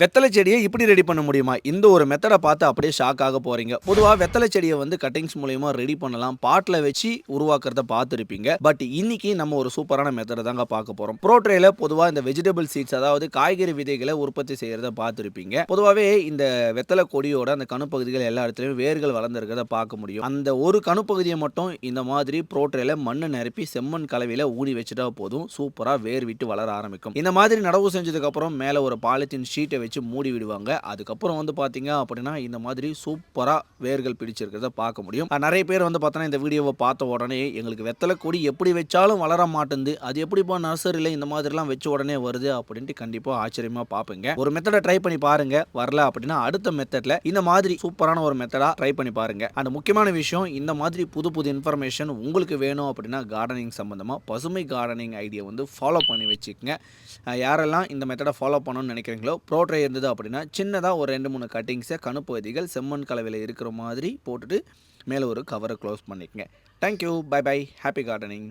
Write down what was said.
வெத்தலை செடியை இப்படி ரெடி பண்ண முடியுமா? இந்த ஒரு மெத்தட பார்த்து அப்படியே ஷாக் ஆக போறீங்க. பொதுவா வெத்தலை செடிய கட்டிங்ஸ் மூலியமா ரெடி பண்ணலாம். பாட்ல வச்சு உருவாக்குறத பார்த்திருப்பீங்க. பட் இன்னைக்கு நம்ம ஒரு சூப்பரான மெத்தட தாங்க பார்க்க போறோம். ப்ரோ ட்ரேல பொதுவா இந்த வெஜிடபிள் சீட்ஸ் அதாவது காய்கறி விதைகள உற்பத்தி செய்யறத பார்த்திருப்பீங்க. பொதுவாவே இந்த வெத்தலை கொடியோட அந்த கணுப்பகுதிகள் எல்லா இடத்துலயும் வேர்கள் வளர்ந்திருக்கிறத பார்க்க முடியும். அந்த ஒரு கணுப்பகுதிய மட்டும் இந்த மாதிரி ப்ரோ ட்ரேல மண்ண நிரப்பி செம்மண் கலவையில ஊனி வச்சுட்டா போதும். சூப்பரா வேர் விட்டு வளர ஆரம்பிக்கும். இந்த மாதிரி நடவு செஞ்சதுக்கு அப்புறம் மேல ஒரு பாலித்தீன் ஷீட்ட வச்சு மூடி விடுவாங்க. அதுக்கப்புறம் பார்த்தீங்க அப்படின்னா, இந்த மாதிரி சூப்பரா வேர்கள் பிடிச்சிருக்கிறத பார்க்க முடியும். நெறைய பேர் பார்த்தோன்னா, இந்த வீடியோவ பார்த்த உடனே எங்களுக்கு வெத்தல கொடி எப்படி வச்சாலும் வளர மாட்டேன்து. அது எப்படிப்பா நர்சரியில இந்த மாதிரிலாம் வச்ச உடனே வருது அப்படின்ட்டு கண்டிப்பா ஆச்சரியமா பார்ப்பீங்க. ஒரு மெத்தட ட்ரை பண்ணி பாருங்க. வரல அப்படின்னா அடுத்த மெத்தட்ல இந்த மாதிரி சூப்பரான ஒரு மெத்தடா ட்ரை பண்ணி பாருங்க. அந்த முக்கியமான விஷயம் இந்த மாதிரி புது புது இன்ஃபர்மேஷன் உங்களுக்கு வேணும் அப்படின்னா கார்டனிங் சம்பந்தமா பசுமை கார்டனிங் ஐடியா ஃபாலோ பண்ணி வச்சுக்கங்க. யாரெல்லாம் இந்த மெத்தட ஃபாலோ பண்ணணும்னு நினைக்கிறீங்களோ ப்ரோ ட்ரை இருந்தது அப்படின்னா சின்னதா ஒரு 2, 3 கட்டிங்ஸை கணுப்பகுதிகள் செம்மண் கலவையில் இருக்கிற மாதிரி போட்டுட்டு மேலே ஒரு கவரை க்ளோஸ் பண்ணிக்கங்க. Thank you. Bye bye. Happy gardening.